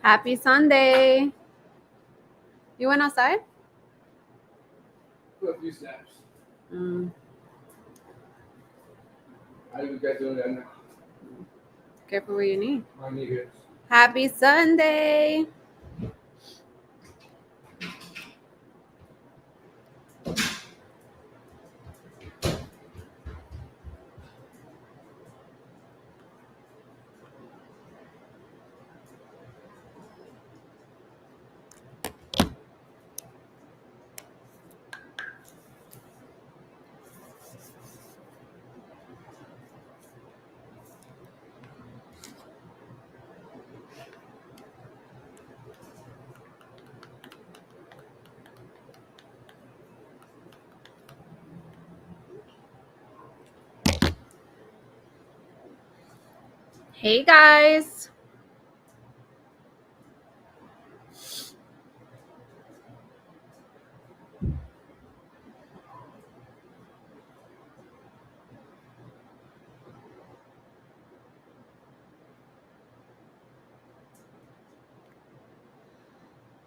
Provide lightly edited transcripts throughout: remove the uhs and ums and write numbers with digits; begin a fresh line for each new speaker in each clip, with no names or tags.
Happy Sunday. You went outside?
A few snaps.
How
do you guys doing that now?
Careful where you need.
My knee hits.
Happy Sunday. Hey guys.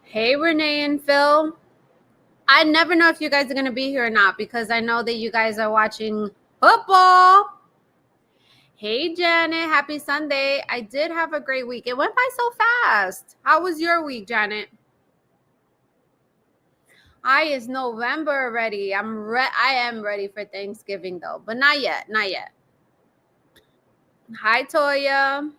Hey Renee and Phil. I never know if you guys are going to be here or not because I know that you guys are watching football. Hey Janet, happy Sunday. I did have a great week. It went by so fast. How was your week, Janet? It's November already. I am ready for Thanksgiving though, but not yet. Hi Toya.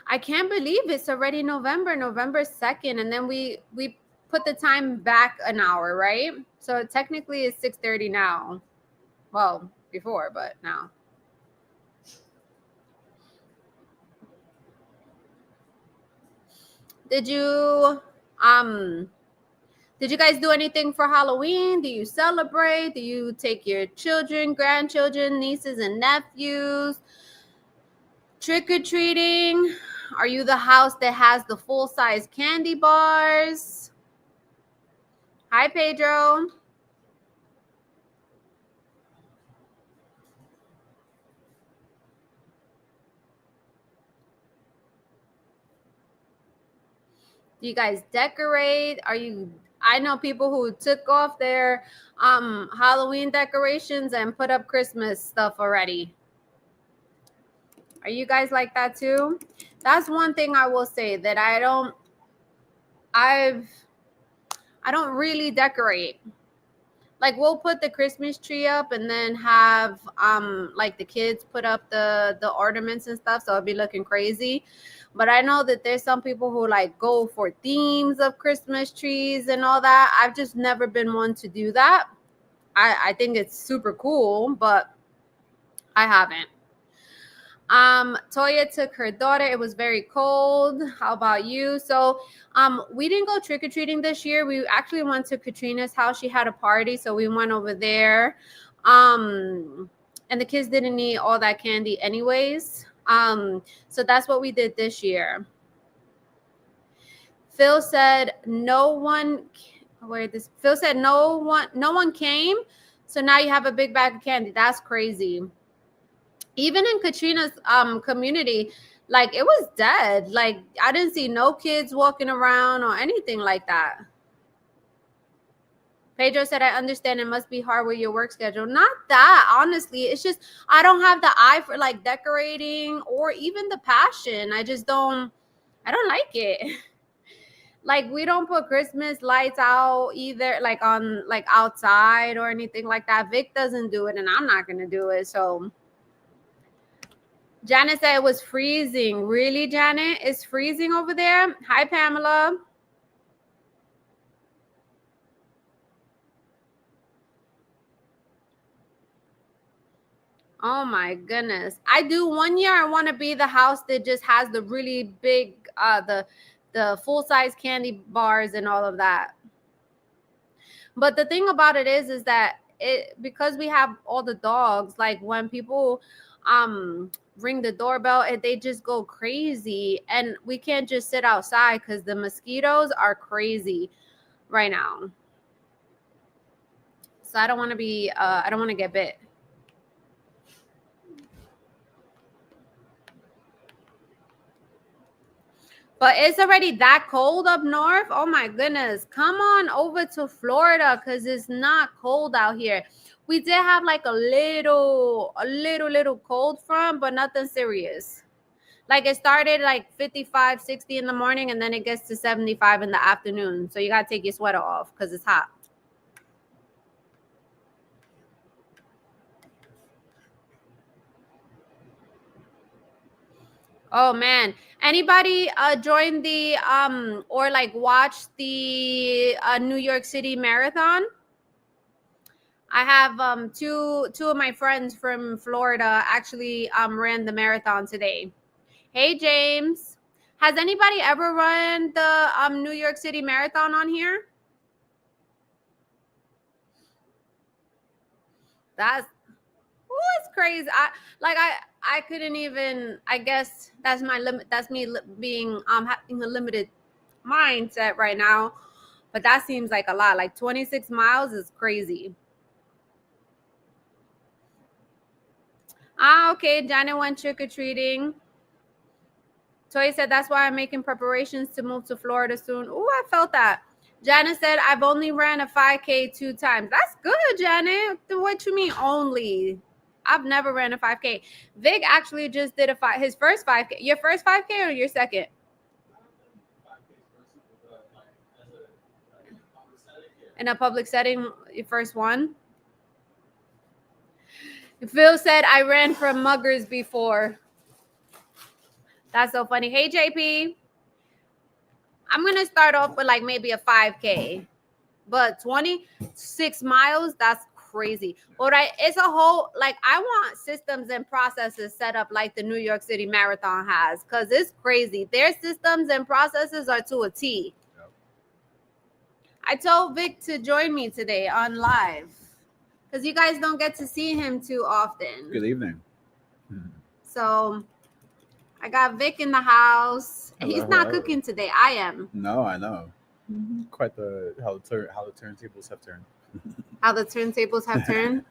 I can't believe it's already November 2nd, and then we put the time back an hour, right? So technically it's 6:30 now. Well, before, but now. Did you guys do anything for Halloween? Do you celebrate? Do you take your children, grandchildren, nieces and nephews trick-or-treating? Are you the house that has the full-size candy bars? Hi Pedro. Do you guys decorate? I know people who took off their Halloween decorations and put up Christmas stuff already. Are you guys like that too? That's one thing I will say, that I don't really decorate. Like we'll put the Christmas tree up and then have like the kids put up the ornaments and stuff, so it'll be looking crazy. But I know that there's some people who like go for themes of Christmas trees and all that. I've just never been one to do that. I think it's super cool, but I haven't. Toya took her daughter. It was very cold. How about you? So we didn't go trick-or-treating this year. We actually went to Katrina's house. She had a party, so we went over there. And the kids didn't eat all that candy anyways. So that's what we did this year. Phil said no one came. So now you have a big bag of candy. That's crazy. Even in Katrina's community, like it was dead. Like I didn't see no kids walking around or anything like that. Pedro said, I understand it must be hard with your work schedule. Not that, honestly. It's just I don't have the eye for like decorating or even the passion. I don't like it. Like we don't put Christmas lights out either, like on like outside or anything like that. Vic doesn't do it and I'm not gonna do it. So Janet said it was freezing. Really, Janet? It's freezing over there? Hi, Pamela. Oh my goodness. I do one year I want to be the house that just has the really big the full-size candy bars and all of that. But the thing about it is that because we have all the dogs, like when people ring the doorbell and they just go crazy, and we can't just sit outside because the mosquitoes are crazy right now. So I don't want to be I don't want to get bit. But it's already that cold up north. Oh my goodness. Come on over to Florida because it's not cold out here. We did have like a little cold front, but nothing serious. Like it started like 55, 60 in the morning, and then it gets to 75 in the afternoon. So you got to take your sweater off because it's hot. Oh man, anybody join the or like watch the New York City Marathon? I have two of my friends from Florida actually ran the marathon today. Hey James, has anybody ever run the New York City Marathon on here? That's crazy. I couldn't even. I guess that's my limit. That's me being having a limited mindset right now. But that seems like a lot. Like 26 miles is crazy. Okay. Janet went trick-or-treating. Toy said that's why I'm making preparations to move to Florida soon. Oh, I felt that. Janet said I've only ran a 5K 2 times. That's good, Janet. What you mean only? I've never ran a 5K. Vic actually just did his first 5K. Your first 5K or your second? In a public setting, your first one? Phil said I ran from muggers before. That's so funny. Hey, JP. I'm going to start off with like maybe a 5K. But 26 miles, that's crazy. But it's a whole, like, I want systems and processes set up like the New York City Marathon has, because it's crazy. Their systems and processes are to a T. Yep. I told Vic to join me today on live, because you guys don't get to see him too often.
Good evening.
So I got Vic in the house. Hello, he's not cooking today. I am.
No, I know. Quite how the turntables have turned.
How the turntables have turned.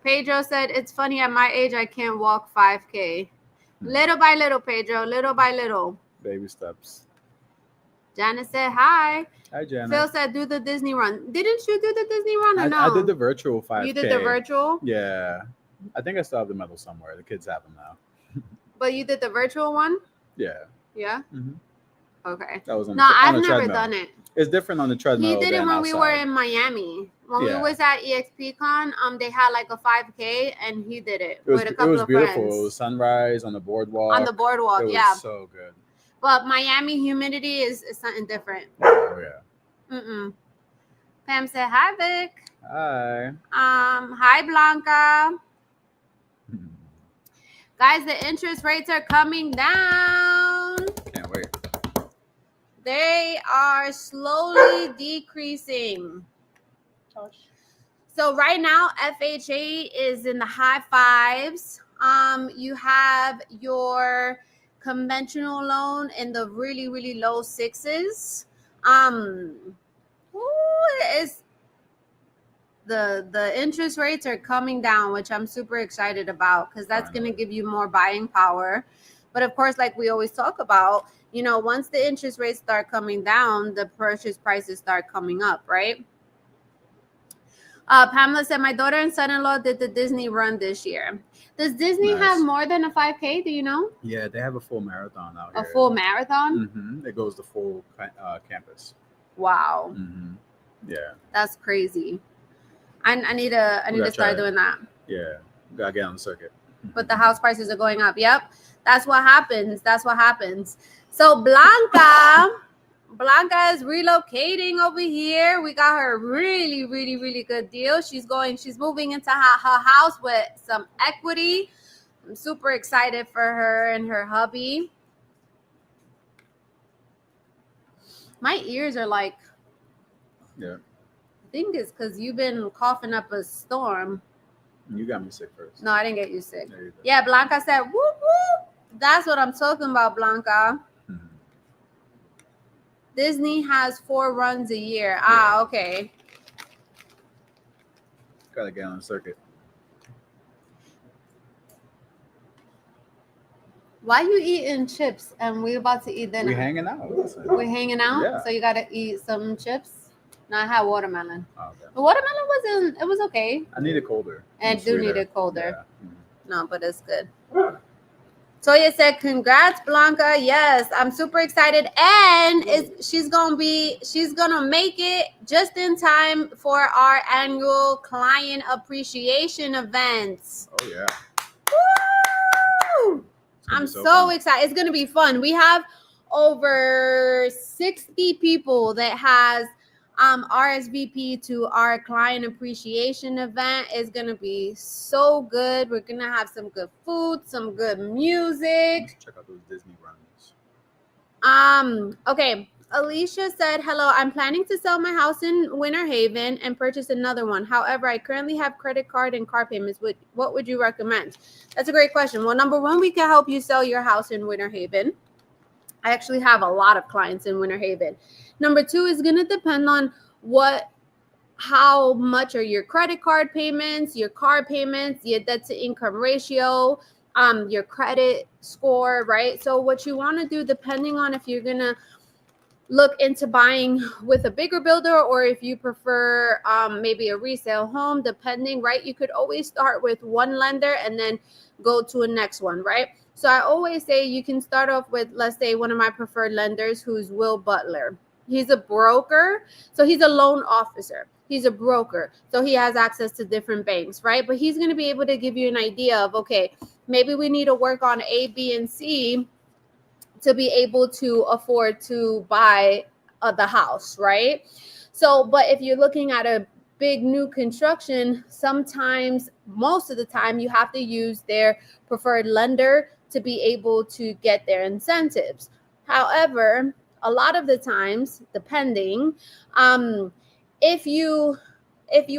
Pedro said it's funny at my age I can't walk 5K. Little by little, Pedro. Little by little.
Baby steps.
Janet said hi.
Hi, Janet.
Phil said do the Disney run. Didn't you do the Disney run or no?
I did the virtual 5K.
You did the virtual?
Yeah. I think I still have the medal somewhere. The kids have them now.
But you did the virtual one?
Yeah.
Yeah? Mm-hmm. Okay.
That was on
I've never done it.
It's different on the treadmill.
He did it when we were in Miami. When we was at EXPCon, they had like a 5K and he did it with a couple of friends. It was beautiful.
It was sunrise on the boardwalk.
On the boardwalk,
it was
yeah.
So good.
But Miami humidity is something different.
Oh yeah.
Pam said hi, Vic.
Hi.
Hi, Blanca. Guys, the interest rates are coming down.
Can't wait.
They are slowly decreasing. So right now, FHA is in the high 5s. You have your conventional loan in the really, really low 6s. The interest rates are coming down, which I'm super excited about because that's going to give you more buying power. But of course, like we always talk about, once the interest rates start coming down, the purchase prices start coming up, right? Pamela said, my daughter and son-in-law did the Disney run this year. Does Disney have more than a 5K? Do you know?
Yeah, they have a full marathon out here.
A full marathon?
Mm-hmm. It goes the full campus.
Wow.
Mm-hmm. Yeah.
That's crazy. I need to start doing that.
Yeah, gotta get on the circuit.
But the house prices are going up. Yep, that's what happens. So Blanca is relocating over here. We got her really, really, really good deal. She's moving into her house with some equity. I'm super excited for her and her hubby. My ears are like,
yeah.
I think it's because you've been coughing up a storm.
You got me sick first.
No, I didn't get you sick. Yeah, Blanca said, whoop, whoop. That's what I'm talking about, Blanca. Mm-hmm. Disney has 4 runs a year. Yeah. Okay.
Gotta get on the circuit.
Why you eating chips and we about to eat dinner?
We hanging out. Listen.
We're hanging out,
Yeah.
so you gotta eat some chips. No, I had watermelon.
Oh, okay.
The watermelon wasn't. It was okay.
I need it colder.
I do need it colder.
Yeah. Mm-hmm.
No, but it's good. Toya said, "Congrats, Blanca. Yes, I'm super excited, and she's gonna make it just in time for our annual client appreciation events."
Oh yeah.
Woo! I'm so excited. It's gonna be fun. We have over 60 people that has RSVP to our client appreciation event. Is gonna be so good. We're gonna have some good food, some good music.
Check out those Disney runs.
Okay. Alicia said, hello, I'm planning to sell my house in Winter Haven and purchase another one. However, I currently have credit card and car payments. What would you recommend? That's a great question. Well, number one, we can help you sell your house in Winter Haven. I actually have a lot of clients in Winter Haven. Number two is going to depend on how much are your credit card payments, your car payments, your debt to income ratio, your credit score, right? So what you want to do, depending on if you're going to look into buying with a bigger builder or if you prefer maybe a resale home, depending, right? You could always start with one lender and then go to a next one, right? So I always say you can start off with, let's say, one of my preferred lenders, who's Will Butler. He's a broker, so he's a loan officer. He's a broker, so he has access to different banks, right? But he's going to be able to give you an idea of, okay, maybe we need to work on A, B, and C to be able to afford to buy the house, right? So, but if you're looking at a big new construction, sometimes, most of the time, you have to use their preferred lender to be able to get their incentives. However, a lot of the times, depending, if you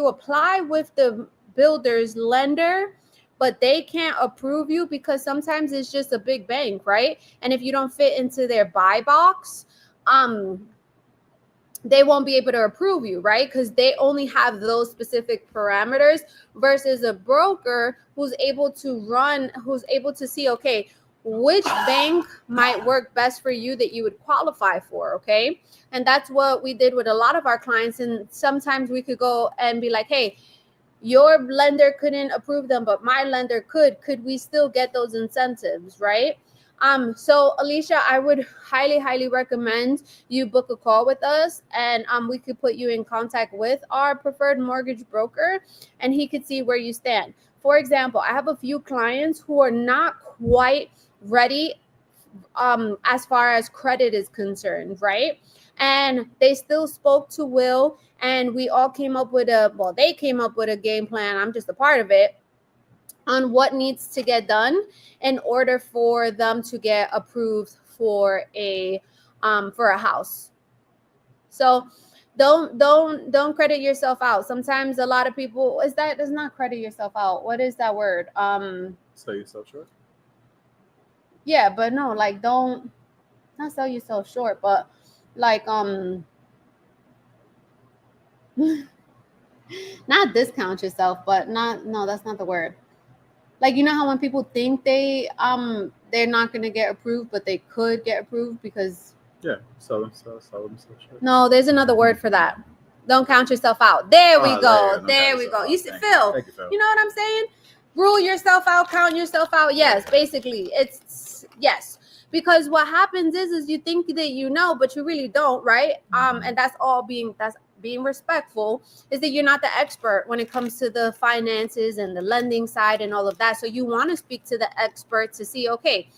apply with the builder's lender, but they can't approve you because sometimes it's just a big bank, right? And if you don't fit into their buy box, they won't be able to approve you, right? Because they only have those specific parameters versus a broker who's able to see, okay, which bank might work best for you that you would qualify for, okay? And that's what we did with a lot of our clients. And sometimes we could go and be like, hey, your lender couldn't approve them, but my lender could we still get those incentives, right? So Alicia, I would highly recommend you book a call with us, and we could put you in contact with our preferred mortgage broker, and he could see where you stand. For example, I have a few clients who are not quite ready as far as credit is concerned, right? And they still spoke to Will, and we all came up with they came up with a game plan. I'm just a part of it, on what needs to get done in order for them to get approved for a house. So don't credit yourself out. Sometimes a lot of people does not credit yourself out. What is that word?
Sell yourself short?
Yeah, but no, like, don't not sell yourself short, but like not discount yourself, but that's not the word. Like, you know how when people think they're not gonna get approved, but they could get approved because
sell themselves short.
No, there's another word for that. Don't count yourself out. There we go. There we go. You see, Phil.
Thank you, Phil.
You know what I'm saying? Rule yourself out, count yourself out. Yes, basically. It's yes. Because what happens is you think that you know, but you really don't, right? And that's being respectful, is that you're not the expert when it comes to the finances and the lending side and all of that. So you want to speak to the expert to see, okay,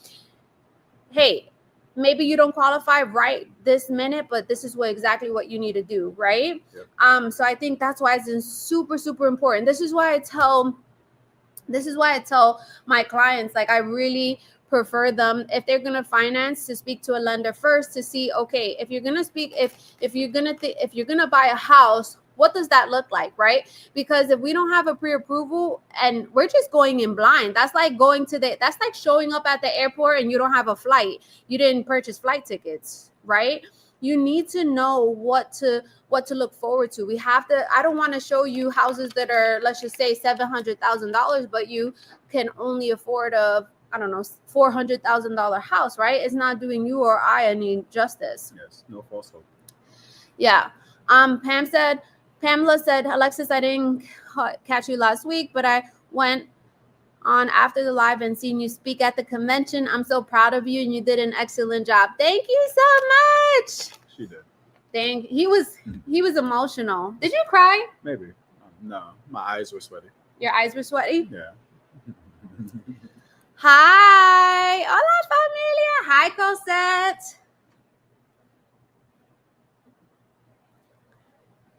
hey, maybe you don't qualify right this minute, but this is exactly what you need to do, right? Yep. So I think that's why it's super important. This is why I tell my clients, like, I really prefer them, if they're going to finance, to speak to a lender first to see, okay, if you're going to buy a house, what does that look like, right? Because if we don't have a pre-approval and we're just going in blind, that's like showing up at the airport and you don't have a flight. You didn't purchase flight tickets, right? You need to know what to look forward to. I don't want to show you houses that are, let's just say, $700,000, but you can only afford a I don't know, $400,000 house, right? It's not doing you or I any justice.
Yes, no false hope.
Yeah. Pamela said, Alexis, I didn't catch you last week, but I went on after the live and seen you speak at the convention. I'm so proud of you, and you did an excellent job. Thank you so much.
She did.
He was emotional. Did you cry?
Maybe. No, my eyes were sweaty.
Your eyes were sweaty?
Yeah.
Hi. Hola, familia. Hi, Cosette.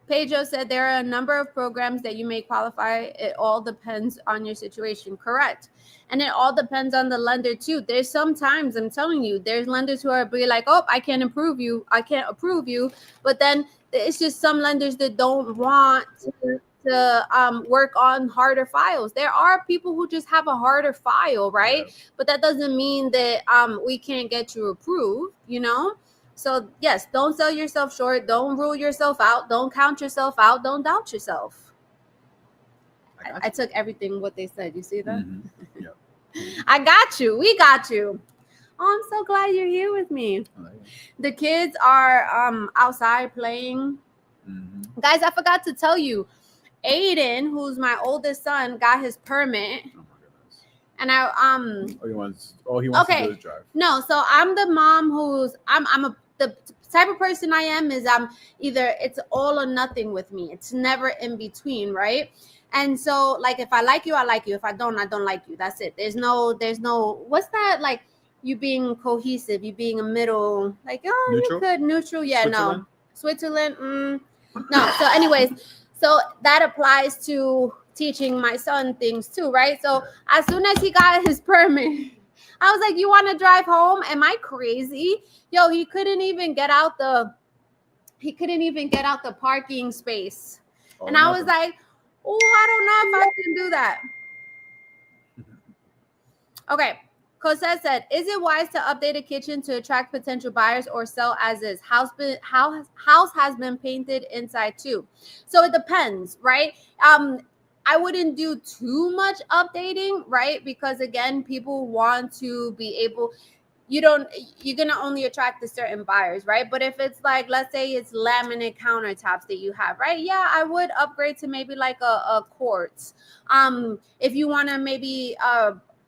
Pedro said there are a number of programs that you may qualify. It all depends on your situation. Correct. And it all depends on the lender too. There's sometimes, I'm telling you, there's lenders who are be like, oh, I can't approve you. But then it's just some lenders that don't want to work on harder files. There are people who just have a harder file, right? Yeah. But that doesn't mean that we can't get you approved, you know? So, yes, don't sell yourself short. Don't rule yourself out. Don't count yourself out. Don't doubt yourself. I took everything what they said. You see that?
Mm-hmm. Yep.
I got you. We got you. Oh, I'm so glad you're here with me. The kids are outside playing. Mm-hmm. Guys, I forgot to tell you, Aiden, who's my oldest son, got his permit. Oh my goodness. And he wants to do his drive. No, so I'm the mom who's the type of person I am is I'm either it's all or nothing with me. It's never in between, right? And so like if I like you, I like you. If I don't like you. That's it. There's no what's that, like you being cohesive, you being a middle, like neutral? You could neutral. Yeah, Switzerland. No. So anyways, so that applies to teaching my son things too, right? So as soon as he got his permit, I was like, you want to drive home? Am I crazy? Yo, he couldn't even get out the parking space. Oh, and I was like, oh, I don't know if I can do that. Okay. Cosette said, is it wise to update a kitchen to attract potential buyers or sell as is? House has been painted inside too. So it depends, right? I wouldn't do too much updating, right? Because again, people want to be able, you're going to only attract the certain buyers, right? But if it's like, let's say it's laminate countertops that you have, right? Yeah, I would upgrade to maybe like a quartz. If you want to maybe,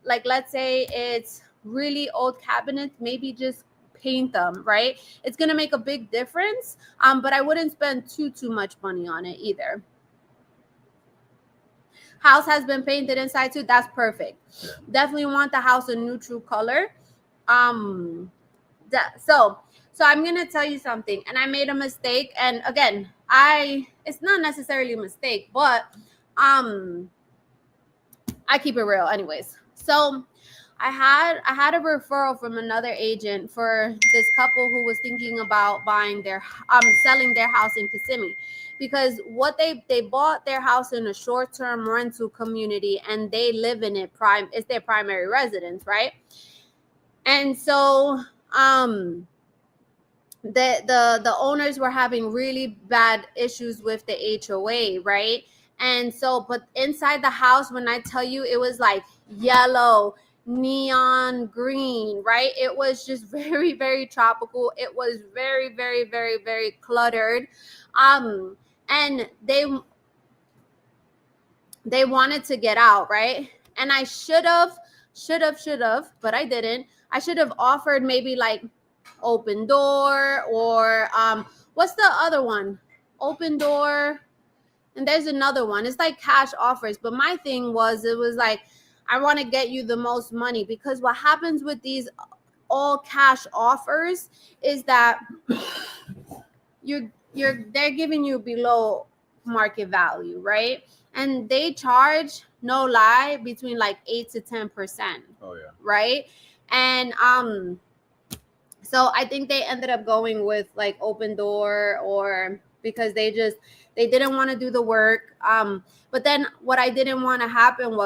like, let's say it's really old cabinets, maybe just paint them, right? It's going to make a big difference. But I wouldn't spend too much money on it either. House has been painted inside too. That's perfect. Yeah. Definitely want the house a neutral color. So I'm going to tell you something, and I made a mistake. And again, it's not necessarily a mistake, but I keep it real anyways. So I had a referral from another agent for this couple who was thinking about selling their house in Kissimmee, because what they bought their house in a short-term rental community and they live in it. It's their primary residence, right? And so the owners were having really bad issues with the HOA, right? And so, but inside the house, when I tell you, it was like yellow, neon green, right? It was just very, very tropical. It was very, very, very, very cluttered. And they wanted to get out, right? And I should have, but I didn't. I should have offered maybe like open door or what's the other one? Open door. And there's another one. It's like cash offers. But my thing was, it was like, I want to get you the most money, because what happens with these all cash offers is that they're giving you below market value, right? And they charge, no lie, between like 8 to 10%. Oh yeah. Right? And so I think they ended up going with like open door, or because they didn't want to do the work. But then what I didn't want to happen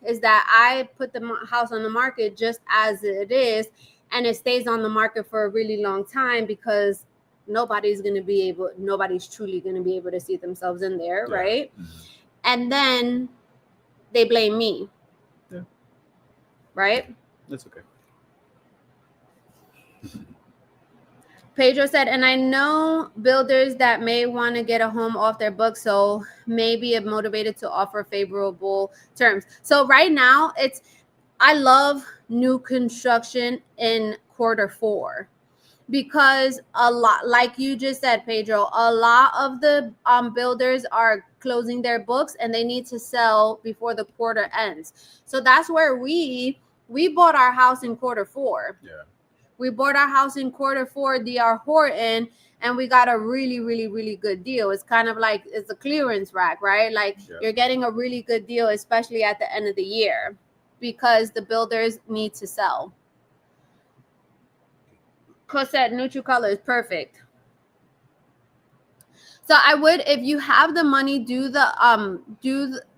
is that I put the house on the market just as it is, and it stays on the market for a really long time, because nobody's truly going to be able to see themselves in there, yeah. Right? Mm-hmm. And then they blame me. Yeah. Right?
That's okay.
Pedro said, and I know builders that may want to get a home off their books, so may be motivated to offer favorable terms. So right now, I love new construction in Q4 because a lot, like you just said, Pedro, a lot of the builders are closing their books and they need to sell before the quarter ends. So that's where we bought our house in Q4.
Yeah.
We bought our house in Q4, DR Horton, and we got a really, really, really good deal. It's kind of like it's a clearance rack, right? Like you're getting a really good deal, especially at the end of the year, because the builders need to sell. Cosette, neutral color is perfect. So I would, if you have the money, do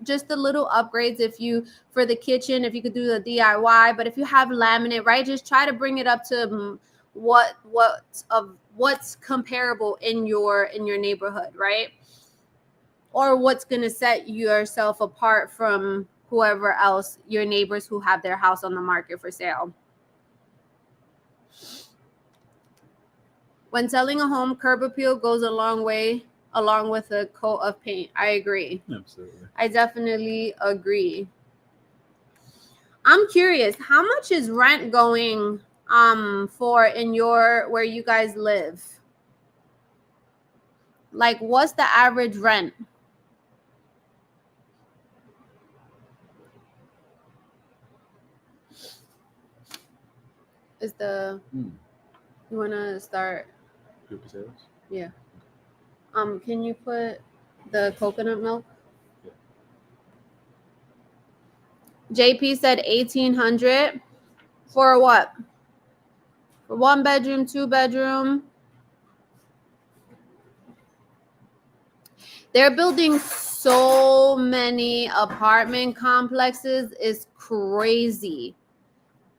just the little upgrades. If you, for the kitchen, if you could do the DIY, but if you have laminate, right, just try to bring it up to what's comparable in your neighborhood, right? Or what's gonna set yourself apart from whoever else, your neighbors who have their house on the market for sale. When selling a home, curb appeal goes a long way along with a coat of paint. I agree.
Absolutely.
I definitely agree. I'm curious, how much is rent going for in where you guys live? Like, what's the average rent? Is the you want to start?
Good potatoes?
Yeah. Can you put the coconut milk?
Yeah.
JP said 1,800 for what? For 1 bedroom, 2 bedroom. They're building so many apartment complexes. It's crazy.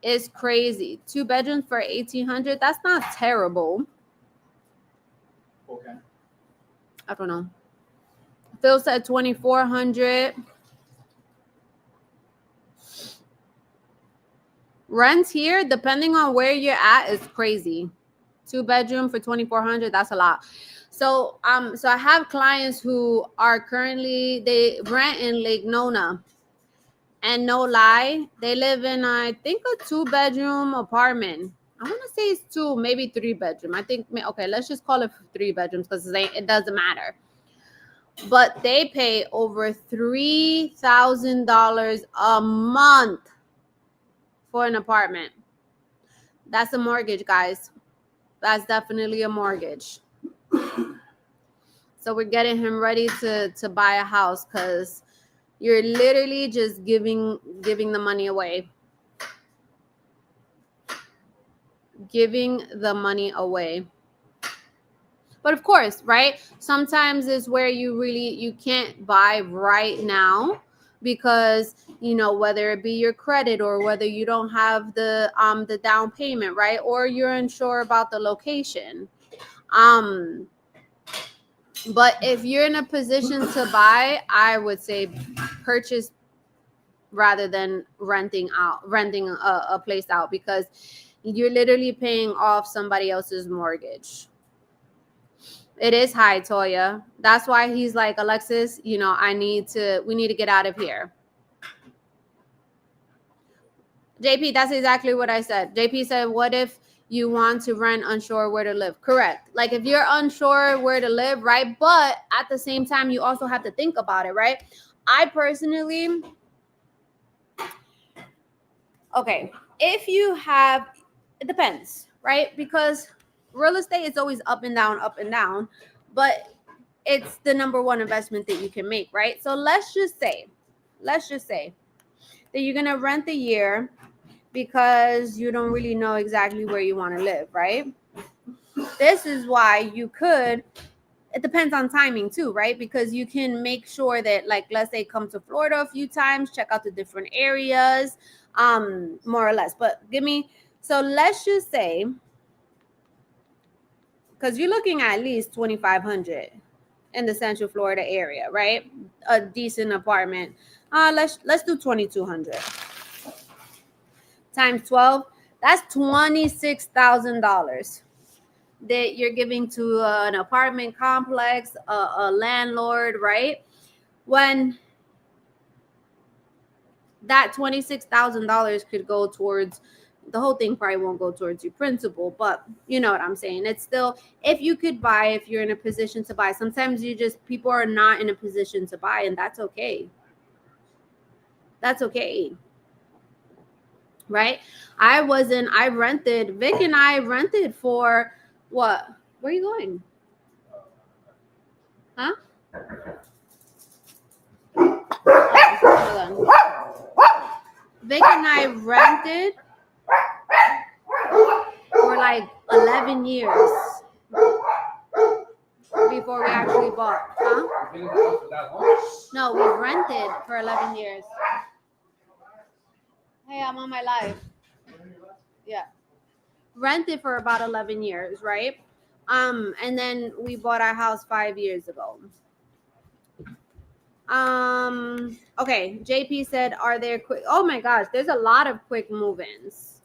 It's crazy. 2 bedrooms for 1,800. That's not terrible.
Okay.
I don't know. Phil said 2,400. Rent here, depending on where you're at, is crazy. 2 bedroom for 2,400. That's a lot. So I have clients who are currently, they rent in Lake Nona. And no lie, they live in, I think, a 2 bedroom apartment. I want to say it's 2, maybe 3 bedroom. I think, okay, let's just call it 3 bedrooms because it doesn't matter. But they pay over $3,000 a month for an apartment. That's a mortgage, guys. That's definitely a mortgage. So we're getting him ready to buy a house because you're literally just giving the money away. Giving the money away. But of course, right? Sometimes it's where you can't buy right now because, whether it be your credit or whether you don't have the down payment, right? Or you're unsure about the location. But if you're in a position to buy, I would say purchase rather than renting a place out, because you're literally paying off somebody else's mortgage. It is high, Toya. That's why he's like, Alexis, we need to get out of here. JP, that's exactly what I said. JP said, what if you want to rent unsure where to live? Correct. Like if you're unsure where to live, right? But at the same time, you also have to think about it, right? I personally, okay, if you have, it depends, right? Because real estate is always up and down, but it's the number one investment that you can make, right? So let's just say that you're going to rent the year because you don't really know exactly where you want to live, right? This is why it depends on timing too, right? Because you can make sure that, like, let's say come to Florida a few times, check out the different areas, more or less. But so let's just say, because you're looking at least 2,500 in the Central Florida area, right? A decent apartment. Let's do 2,200. times 12, that's $26,000 that you're giving to an apartment complex, a landlord, right? When that $26,000 could go towards the whole thing, probably won't go towards your principal, but you know what I'm saying. It's still, if you could buy, if you're in a position to buy. Sometimes people are not in a position to buy, and that's okay. That's okay. Right? I rented, Vic and I rented for what? Where are you going? Huh? Hold on. Vic and I rented for like 11 years before we actually bought. Huh? No, we rented for 11 years. Hey, I'm on my live. Yeah. Rented for about 11 years, right? And then we bought our house 5 years ago. Okay, JP said, are there quick? Oh my gosh, there's a lot of quick move-ins.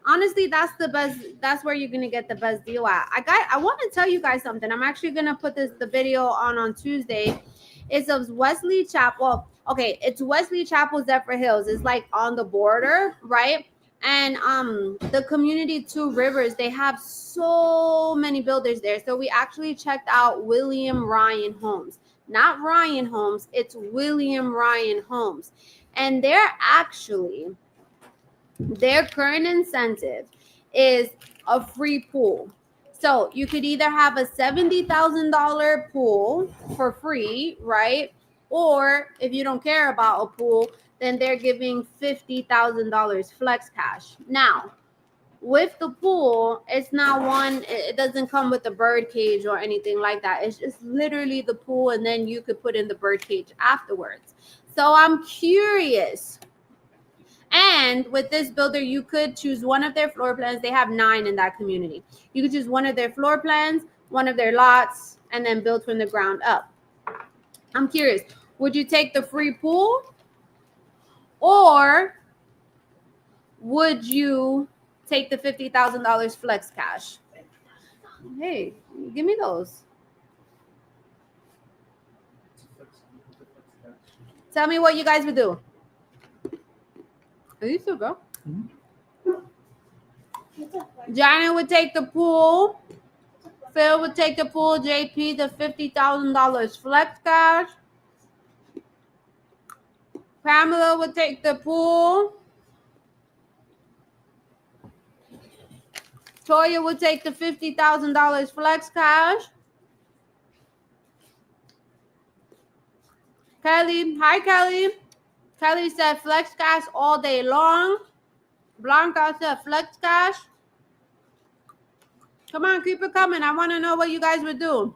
Honestly, that's the best. That's where you're gonna get the best deal at. I want to tell you guys something. I'm actually gonna put the video on Tuesday. It's of Wesley Chapel. Okay, it's Wesley Chapel, Zephyr Hills. It's like on the border, right? And the community Two Rivers, they have so many builders there. So we actually checked out William Ryan Homes. Not Ryan Homes, it's William Ryan Homes. And their current incentive is a free pool. So you could either have a $70,000 pool for free, right? Or if you don't care about a pool, then they're giving $50,000 flex cash. Now, with the pool, it's not it doesn't come with a bird cage or anything like that. It's just literally the pool, and then you could put in the bird cage afterwards. So I'm curious. And with this builder, you could choose one of their floor plans. They have 9 in that community. You could choose one of their floor plans, one of their lots, and then build from the ground up. I'm curious, would you take the free pool, or would you take the $50,000 flex cash? Hey, give me those. Tell me what you guys would do. Are you still go? Janet would take the pool. Phil would take the pool. JP, the $50,000 flex cash. Pamela would take the pool. Toya would take the $50,000 flex cash. Kelly, hi Kelly. Kelly said flex cash all day long. Blanca said flex cash. Come on, keep it coming. I want to know what you guys would do.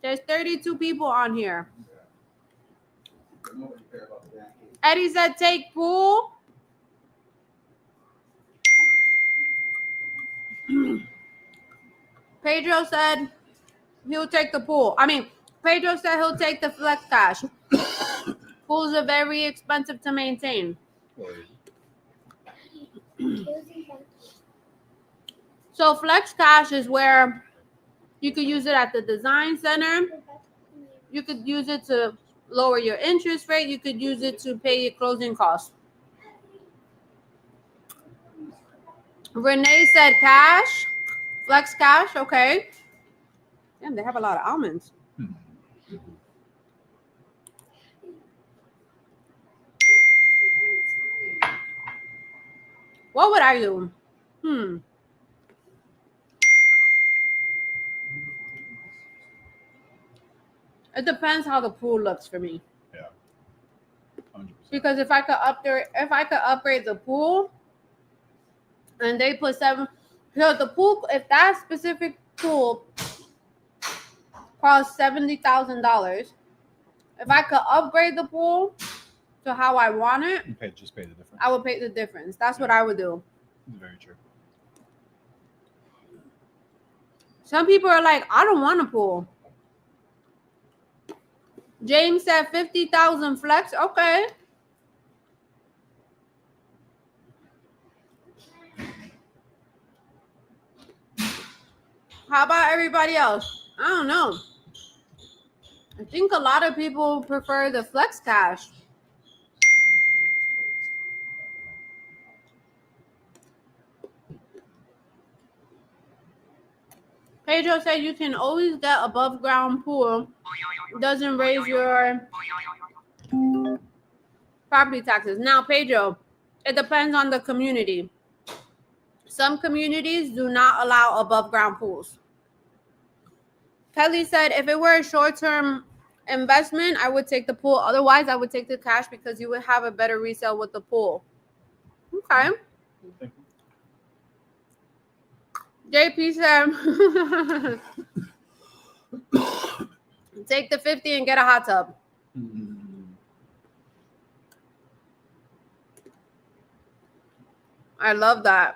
There's 32 people on here. Eddie said take pool. Pedro said he'll take the pool. Pedro said he'll take the flex cash. Pools are very expensive to maintain. So flex cash is where you could use it at the design center. You could use it to lower your interest rate. You could use it to pay your closing costs. Renee said cash. Flex cash, okay. Damn, they have a lot of almonds. What would I do? It depends how the pool looks for me.
Yeah. 100%.
Because if I could upgrade the pool, and they put the pool, if that specific pool costs $70,000, if I could upgrade the pool to how I want it,
just pay the difference.
I would pay the difference. That's what I would do.
Very true.
Some people are like, I don't want a pool. James said 50,000 flex. Okay. How about everybody else? I don't know. I think a lot of people prefer the flex cash. Pedro said you can always get above ground pool. Doesn't raise your property taxes. Now, Pedro, it depends on the community. Some communities do not allow above ground pools. Kelly said if it were a short term investment, I would take the pool. Otherwise, I would take the cash because you would have a better resale with the pool. Okay. JP said take the 50 and get a hot tub. I love that.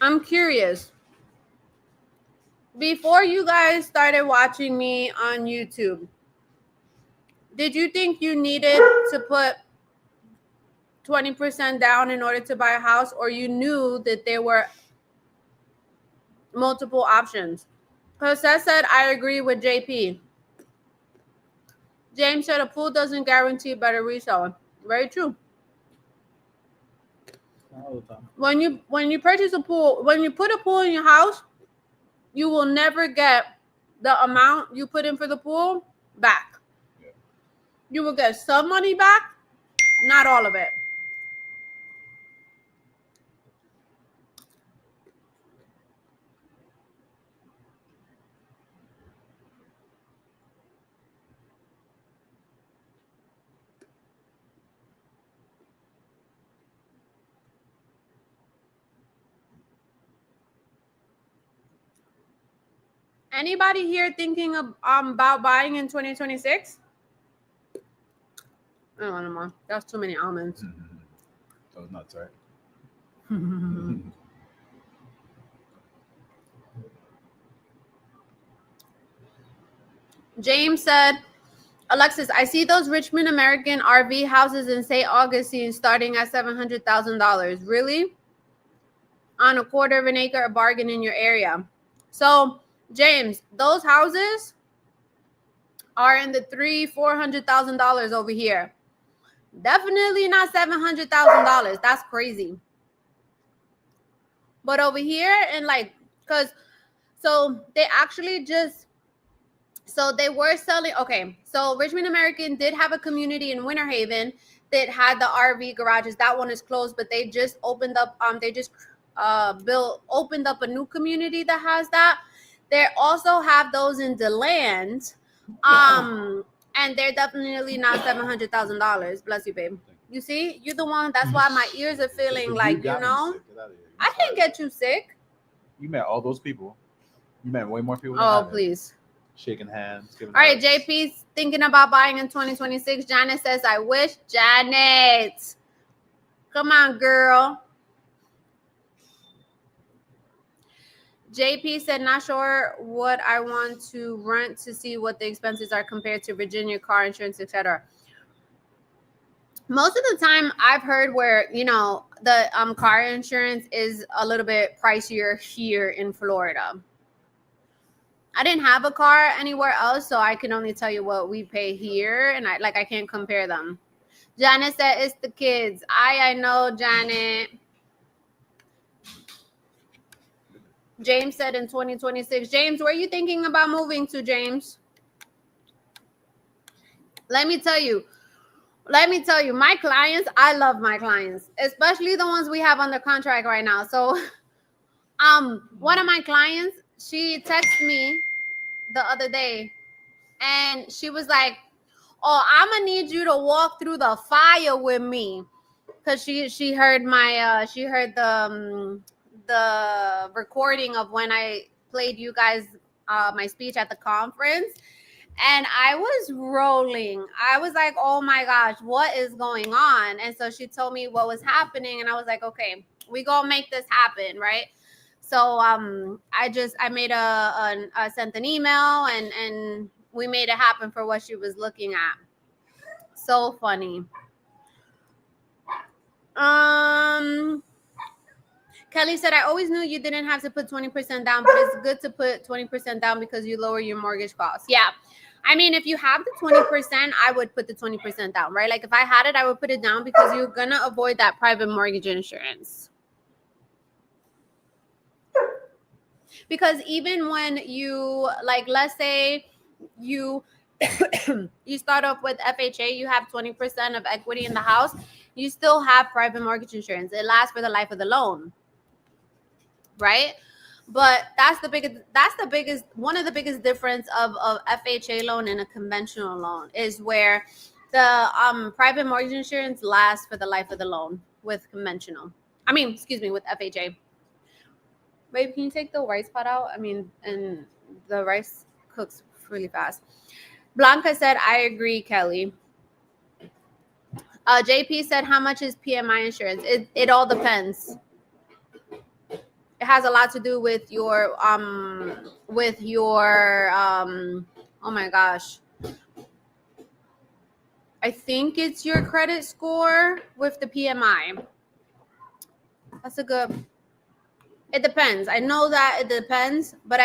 I'm curious. Before you guys started watching me on YouTube, did you think you needed to put 20% down in order to buy a house, or you knew that there were multiple options? Jose said, I agree with JP. James said a pool doesn't guarantee better resale. Very true.
All the time.
When you purchase a pool, when you put a pool in your house, you will never get the amount you put in for the pool back. Yeah. You will get some money back, not all of it. Anybody here thinking of about buying in 2026? I don't know, Mom. That's too many almonds.
Those nuts, right?
James said, Alexis, I see those Richmond American RV houses in St. Augustine starting at $700,000. Really? On a quarter of an acre, a bargain in your area. So, James, those houses are in the $300,000-$400,000 over here. Definitely not $700,000. That's crazy. But over here, and like, so they actually just, so they were selling. Okay, so Richmond American did have a community in Winter Haven that had the RV garages. That one is closed, but they just opened up. They just opened up a new community that has that. They also have those in DeLand, and they're definitely not $700,000. Bless you, babe. You see, you're the one. That's why my ears are feeling like, you know. I didn't get you sick.
You met all those people. You met way more people.
Oh, please.
Shaking hands.
All right, JP's thinking about buying in 2026. Janet says, I wish. Janet, come on, girl. JP said, not sure what I want to rent to see what the expenses are compared to Virginia, car insurance, etc. Most of the time I've heard where, you know, the car insurance is a little bit pricier here in Florida. I didn't have a car anywhere else, so I can only tell you what we pay here, and I can't compare them. Janet said it's the kids. I know, Janet. James said in 2026. James, where are you thinking about moving to, James? Let me tell you, my clients, I love my clients, especially the ones we have under contract right now. So one of my clients, she texted me the other day, and she was like, oh, I'm gonna need you to walk through the fire with me, because she heard my she heard the recording of when I played you guys my speech at the conference, and I was rolling. I was like, oh my gosh, what is going on? And so she told me what was happening, and I was like, okay, we gonna make this happen, right? So I made I sent an email, and we made it happen for what she was looking at. So funny. Kelly said, I always knew you didn't have to put 20% down, but it's good to put 20% down because you lower your mortgage costs. Yeah. I mean, if you have the 20%, I would put the 20% down, right? Like if I had it, I would put it down because you're going to avoid that private mortgage insurance. Because even when you, like, let's say you you start off with FHA, you have 20% of equity in the house, you still have private mortgage insurance. It lasts for the life of the loan, right? But that's the biggest one of the biggest difference of FHA loan and a conventional loan is where the private mortgage insurance lasts for the life of the loan with conventional. I mean, excuse me, with FHA. Babe, can you take the rice pot out? I mean, and the rice cooks really fast. Blanca said, I agree, Kelly. JP said, how much is PMI insurance? It all depends. It has a lot to do with your oh my gosh. I think it's your credit score with the PMI. That's a good. It depends. I know that it depends, but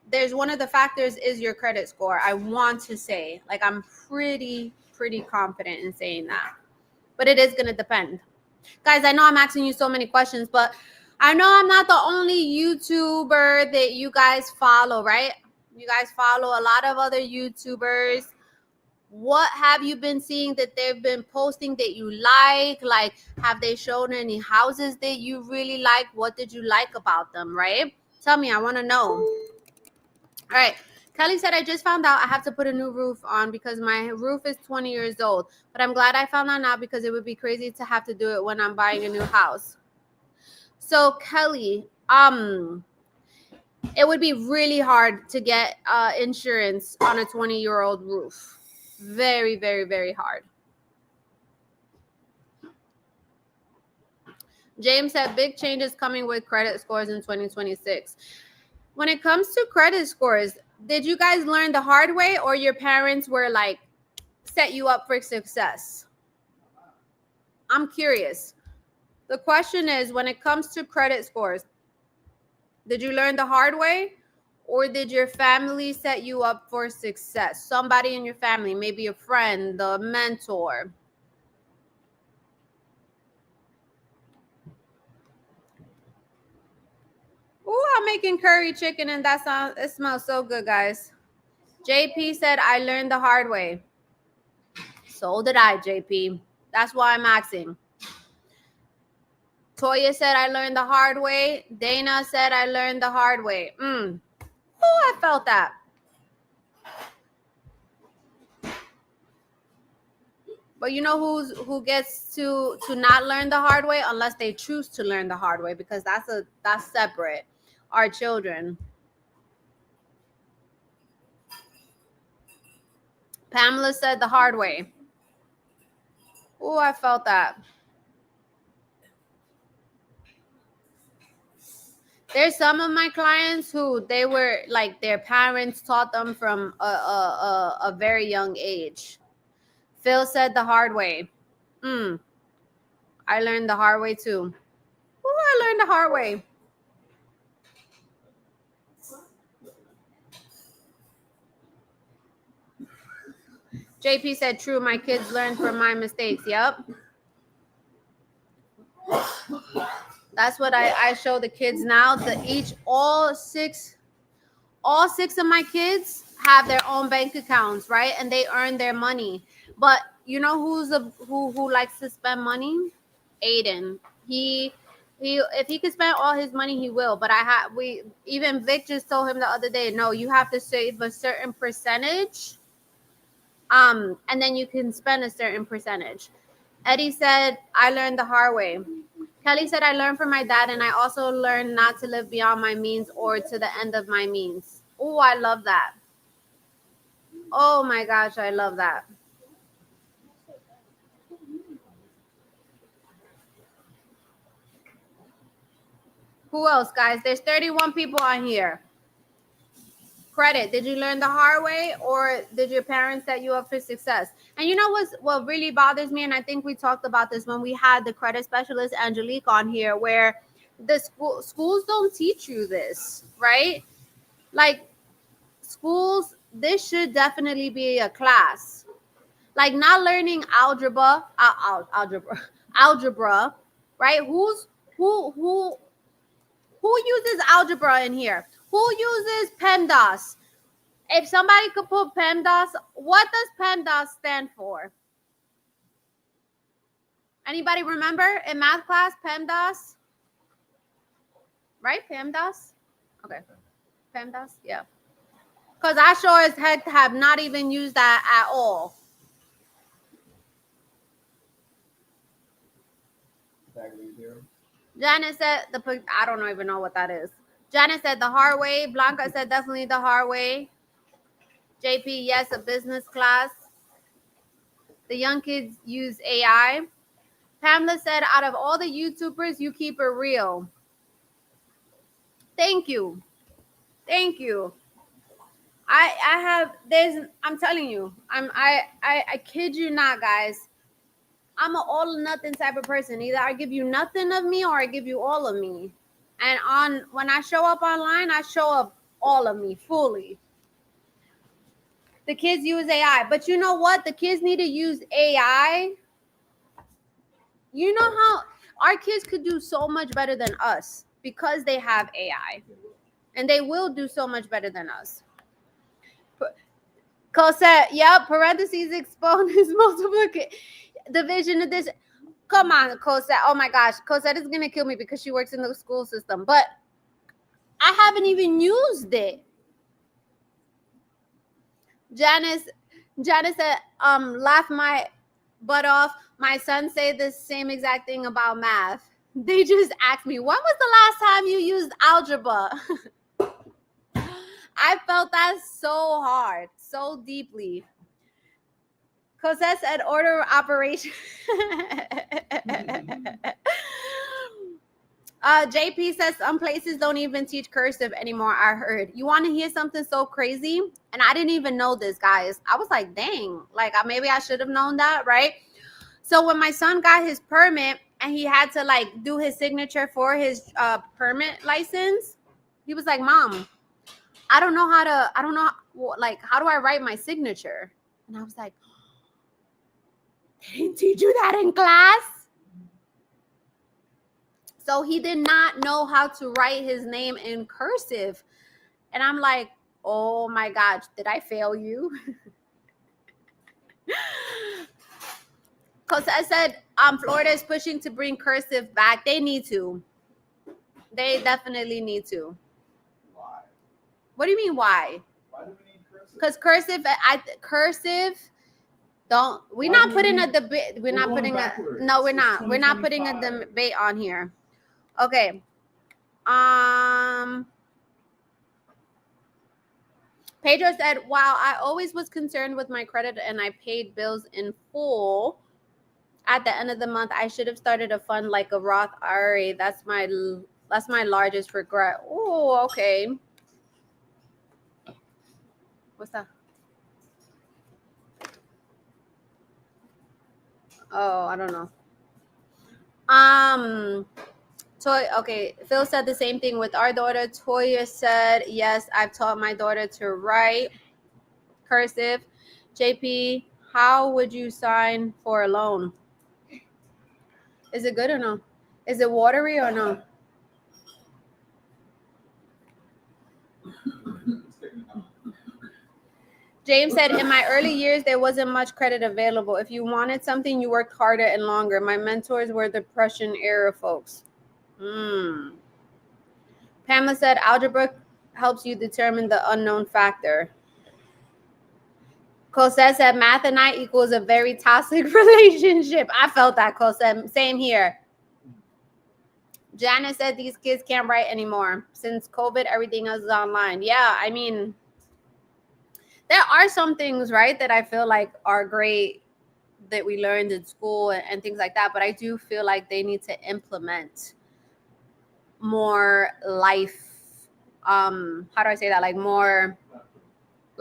there's one of the factors is your credit score. I want to say, like, I'm pretty confident in saying that, but it is gonna depend. Guys, I know I'm asking you so many questions, but I know I'm not the only YouTuber that you guys follow, right? You guys follow a lot of other YouTubers. What have you been seeing that they've been posting that you like? Like, have they shown any houses that you really like? What did you like about them, right? Tell me, I want to know. All right. Kelly said, I just found out I have to put a new roof on because my roof is 20 years old. But I'm glad I found out now because it would be crazy to have to do it when I'm buying a new house. So, Kelly, it would be really hard to get insurance on a 20-year-old roof. Very, very, very hard. James said big changes coming with credit scores in 2026. When it comes to credit scores, did you guys learn the hard way or your parents were like set you up for success? I'm curious. The question is, when it comes to credit scores, did you learn the hard way or did your family set you up for success? Somebody in your family, maybe a friend, a mentor. Ooh, I'm making curry chicken and it smells so good, guys. JP said, I learned the hard way. So did I, JP. That's why I'm asking. Toya said, I learned the hard way. Dana said, I learned the hard way. Oh, I felt that. But you know who gets to not learn the hard way unless they choose to learn the hard way, because that's separate. Our children. Pamela said the hard way. Oh, I felt that. There's some of my clients who they were like their parents taught them from a very young age. Phil said the hard way. I learned the hard way too. Ooh, I learned the hard way. JP said true. My kids learn from my mistakes. Yep. That's what I show the kids now. All six of my kids have their own bank accounts, right? And they earn their money. But you know who likes to spend money? Aiden. He if he could spend all his money, he will. But even Vic just told him the other day, no, you have to save a certain percentage. And then you can spend a certain percentage. Eddie said, I learned the hard way. Kelly said, I learned from my dad, and I also learned not to live beyond my means or to the end of my means. Oh, I love that. Oh my gosh, I love that. Who else, guys? There's 31 people on here. credit? Did you learn the hard way, or did your parents set you up for success? And you know what really bothers me, and I think we talked about this when we had the credit specialist Angelique on here, where the schools don't teach you this, right? Like schools, this should definitely be a class. Like not learning algebra, right? Who uses algebra in here? Who uses PEMDAS? If somebody could put PEMDAS, what does PEMDAS stand for? Anybody remember in math class, PEMDAS? Right, PEMDAS? Okay, PEMDAS, yeah. Because I sure as heck have not even used that at all. Janet said I don't even know what that is. Janet said the hard way. Blanca said definitely the hard way. JP, yes, a business class. The young kids use AI. Pamela said, out of all the YouTubers, you keep it real. Thank you. Thank you. I'm telling you, I kid you not, guys. I'm an all or nothing type of person. Either I give you nothing of me or I give you all of me. And when I show up online, I show up all of me fully. The kids use AI, but you know what? The kids need to use AI. You know how our kids could do so much better than us because they have AI, and they will do so much better than us. Cosette, yep, parentheses exponents multiplication division of this. Come on, Cosette. Oh my gosh, Cosette is gonna kill me because she works in the school system, but I haven't even used it. Janice said, laugh my butt off. My son say the same exact thing about math. They just asked me, when was the last time you used algebra? I felt that so hard, so deeply. Cosette said order operation. JP says some places don't even teach cursive anymore. I heard. You want to hear something so crazy? And I didn't even know this, guys. I was like, dang, like maybe I should have known that, right? So when my son got his permit and he had to like do his signature for his permit license, he was like, Mom, I don't know, like, how do I write my signature? And I was like, they didn't teach you that in class? So he did not know how to write his name in cursive. And I'm like, oh my gosh, did I fail you? Because I said Florida is pushing to bring cursive back. They need to. They definitely need to.
Why?
What do you mean why?
Why do we need cursive?
Because cursive, we're not putting a debate. We're not putting
backwards.
No, we're not. We're not putting a debate on here. Okay. Pedro said, wow, I always was concerned with my credit and I paid bills in full. At the end of the month, I should have started a fund like a Roth IRA. That's my largest regret. Oh, okay. What's that? Oh, I don't know. Okay. Phil said the same thing with our daughter. Toya said, yes, I've taught my daughter to write cursive. JP, how would you sign for a loan? Is it good or no? Is it watery or no? James said, in my early years, there wasn't much credit available. If you wanted something, you worked harder and longer. My mentors were Depression era folks. Pamela said, algebra helps you determine the unknown factor. Cosette said, math and I equals a very toxic relationship. I felt that, Cosette. Same here. Janice said, these kids can't write anymore. Since COVID, everything else is online. Yeah, I mean, there are some things, right, that I feel like are great that we learned in school and things like that. But I do feel like they need to implement more life. How do I say that? Like more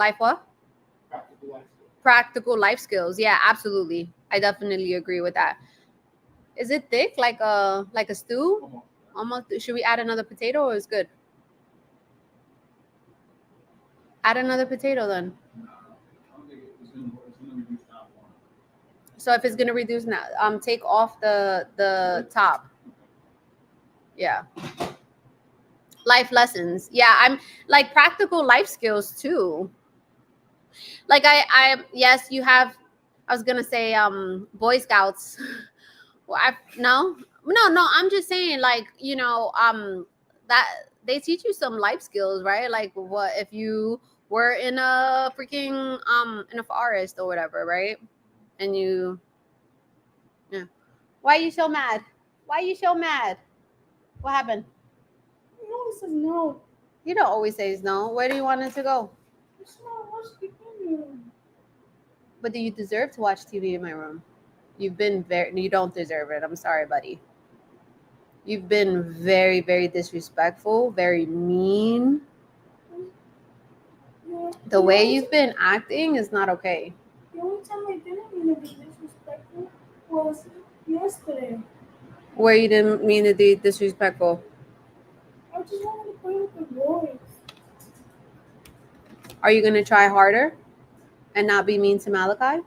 Life what?
Practical life skills.
Practical life skills. Yeah, absolutely. I definitely agree with that. Is it thick like a stew? Almost. Should we add another potato or is good? Add another potato then.
I don't think it's gonna reduce that one.
So if it's gonna reduce now, take off the top. Yeah. Life lessons. Yeah, I'm like practical life skills too. Like yes, you have. I was gonna say Boy Scouts. Well, no. I'm just saying like that they teach you some life skills, right? Like what if you were in a freaking in a forest or whatever, right? And you, yeah. Why are you so mad? Why are you so mad? What happened?
He always says no.
You don't always say no. Where do you want it to go?
It's not watch TV.
But do you deserve to watch TV in my room? You don't deserve it. I'm sorry, buddy. You've been very, very disrespectful, very mean.
Yeah.
The way you've been acting is not okay.
The only time I didn't mean to be disrespectful was yesterday.
Where you didn't mean to be disrespectful.
I just wanted to play with the boys.
Are you gonna try harder and not be mean to Malachi?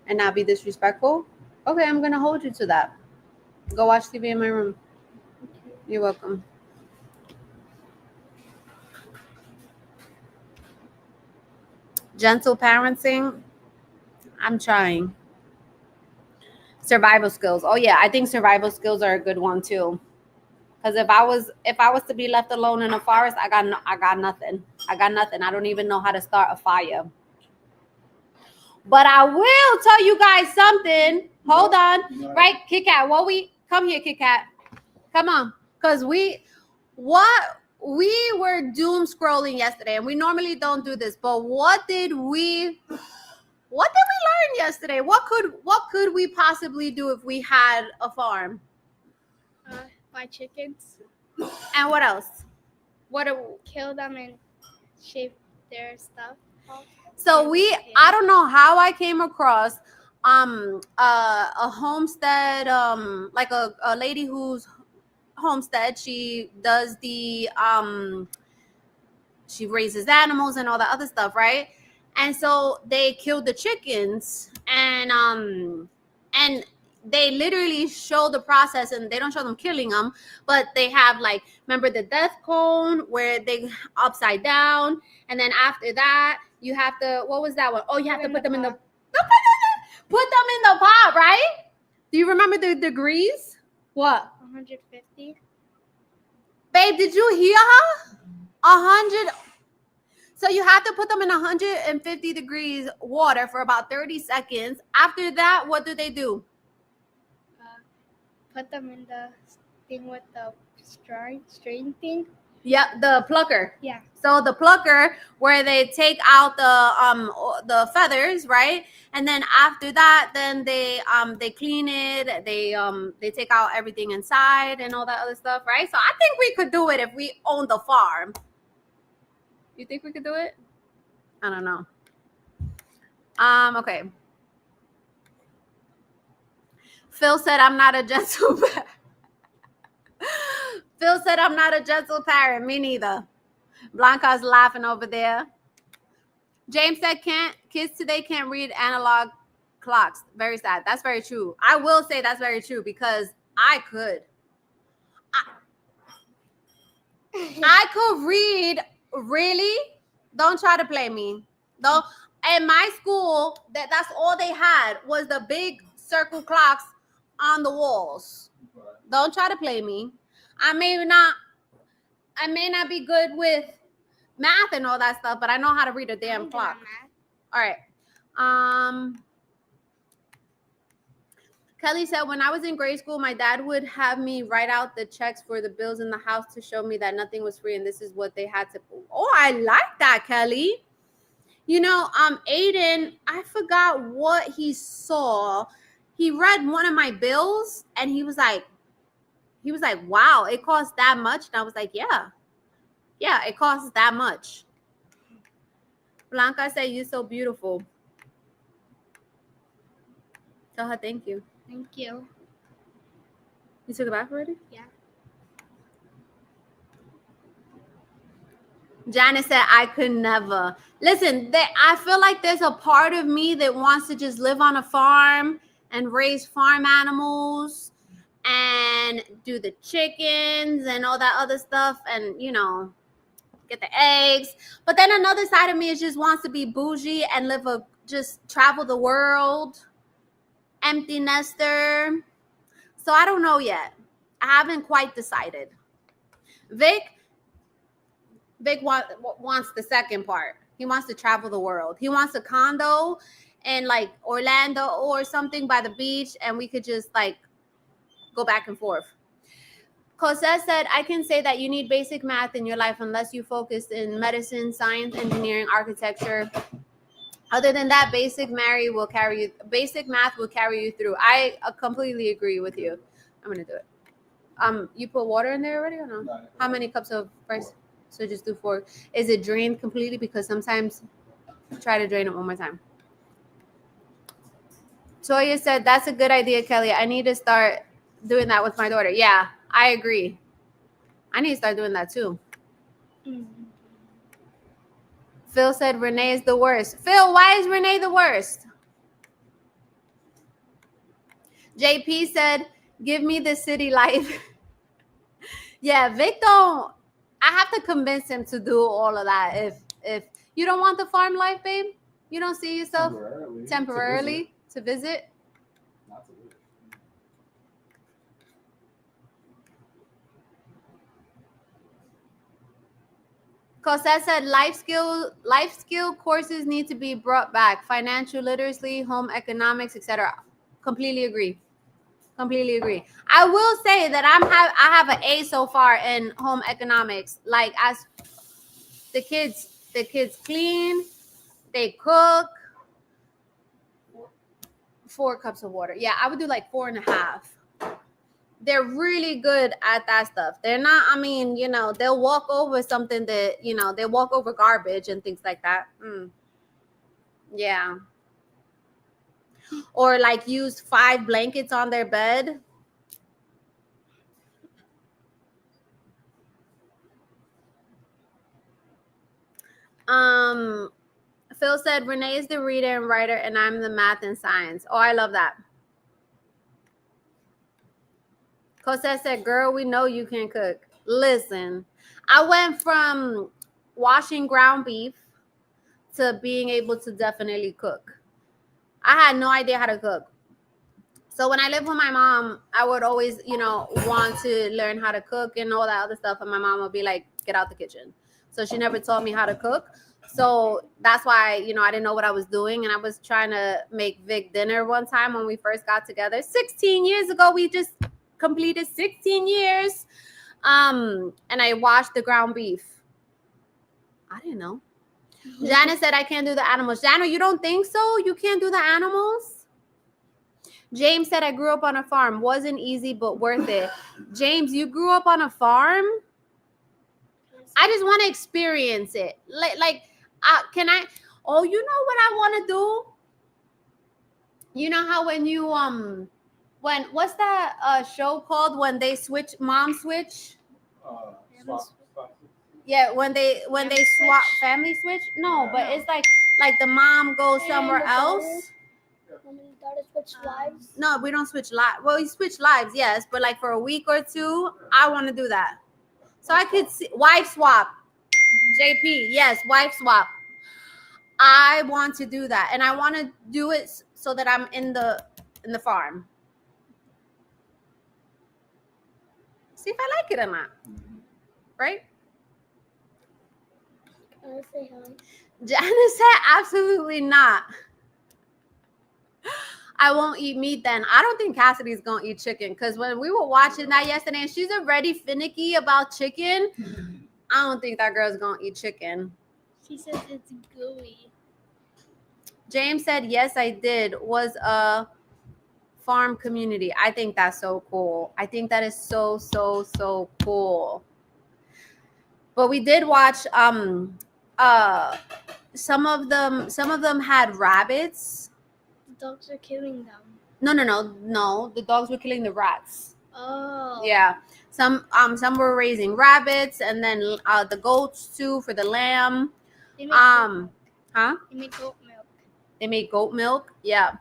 And not be disrespectful? Okay, I'm gonna hold you to that. Go watch TV in my room. You're welcome. Gentle parenting. I'm trying. Survival skills. Oh yeah, I think survival skills are a good one too. Because if I was to be left alone in a forest, I got nothing. I got nothing. I don't even know how to start a fire. But I will tell you guys something. Hold on. Right, Kit Kat. Come here, Kit Kat. Come on. Because we were doom scrolling yesterday, and we normally don't do this, but what did we learn yesterday? What could we possibly do if we had a farm?
Buy chickens.
And what else?
Kill them and shape their stuff.
So I don't know how I came across a homestead, like a lady whose homestead, she does the she raises animals and all that other stuff, right? And so they killed the chickens and they literally show the process, and they don't show them killing them, but they have like, remember the death cone where they upside down, and then after that you have to, what was that one? Oh, you have to put them in the pot, right? Do you remember the degrees? What?
150.
Babe, did you hear her? 100. So you have to put them in 150 degrees water for about 30 seconds. After that, what do they do?
Put them in the thing with the string thing.
Yeah, the plucker.
Yeah.
So the plucker where they take out the feathers, right? And then after that, then they clean it. They take out everything inside and all that other stuff, right? So I think we could do it if we owned the farm. You think we could do it? I don't know. Okay. Phil said I'm not a gentle parent. Phil said I'm not a gentle parent. Me neither. Blanca's laughing over there. James said kids today can't read analog clocks. Very sad. That's very true. I will say that's very true because I could. I could read. Really? Don't try to play me. Don't. In my school, that's all they had was the big circle clocks on the walls. Don't try to play me. I may not be good with math and all that stuff, but I know how to read a damn clock. All right. Kelly said, when I was in grade school, my dad would have me write out the checks for the bills in the house to show me that nothing was free and this is what they had to. Oh, I like that, Kelly. You know, Aiden, I forgot what he saw. He read one of my bills and he was like, wow, it costs that much. And I was like, yeah, it costs that much. Blanca said, "You're so beautiful." Tell her thank you.
Thank you.
You took it back already?
Yeah.
Janice said, "I could never." Listen, I feel like there's a part of me that wants to just live on a farm and raise farm animals and do the chickens and all that other stuff and, get the eggs. But then another side of me is just wants to be bougie and just travel the world, empty nester. So I don't know yet. I haven't quite decided. Vic wants the second part. He wants to travel the world. He wants a condo in like Orlando or something by the beach, and we could just like go back and forth. Cosette said, "I can say that you need basic math in your life unless you focus in medicine, science, engineering, architecture. Other than that, basic math will carry you through." I completely agree with you. I'm gonna do it. You put water in there already or no?
No.
How many cups of rice? So just do 4. Is it drained completely? Because sometimes try to drain it one more time. Toya said, "That's a good idea, Kelly. I need to start doing that with my daughter." Yeah, I agree. I need to start doing that too. Phil said, "Renee is the worst." Phil, why is Renee the worst? JP said, "Give me the city life." Yeah, Vic don't. I have to convince him to do all of that. If you don't want the farm life, babe, you don't see yourself temporarily to visit.
Not to live.
Cosette said, life skill courses need to be brought back. Financial literacy, home economics, etc. Completely agree. I will say that I have an A so far in home economics. Like, as the kids clean, they cook. 4 cups of water. Yeah, I would do like 4.5. They're really good at that stuff. They're not, they'll walk over something that, they'll walk over garbage and things like that. Yeah. Or like use 5 blankets on their bed. Phil said, "Renee is the reader and writer, and I'm the math and science." Oh, I love that. Cosette said, "Girl, we know you can cook." Listen, I went from washing ground beef to being able to definitely cook. I had no idea how to cook. So when I lived with my mom, I would always, want to learn how to cook and all that other stuff. And my mom would be like, "Get out the kitchen." So she never taught me how to cook. So that's why, I didn't know what I was doing. And I was trying to make Vic dinner one time when we first got together. 16 years ago, we just completed 16 years. And I washed the ground beef. I didn't know. Janice said, "I can't do the animals." Jana, you don't think so? You can't do the animals? James said, "I grew up on a farm. Wasn't easy, but worth it." James, you grew up on a farm? I just want to experience it. Can I? Oh, you know what I want to do? You know how when you what's that show called when they switch, mom switch?
Swap.
Yeah, when they swap, family switch. No, but it's like the mom goes somewhere else.
When the daughter switch lives.
No, we don't switch lives. Well, we switch lives, yes, but like for a week or 2, I want to do that. So I could see wife swap. JP, yes, wife swap. I want to do that, and I want to do it so that I'm in the farm. See if I like it or not. Right?
Can I say hi?
Janice said, "Absolutely not. I won't eat meat then." I don't think Cassidy's gonna eat chicken, because when we were watching that yesterday and she's already finicky about chicken, I don't think that girl's gonna eat chicken.
She says it's gooey.
James said, "Yes, I did. Was a farm community." I think that's so cool. I think that is so, so, so cool. But we did watch some of them had rabbits.
The dogs are killing them.
No. The dogs were killing the rats.
Oh.
Yeah. Some were raising rabbits, and then the goats too for the lamb.
They make goat
Huh?
They make goat milk.
They make goat milk. Yeah.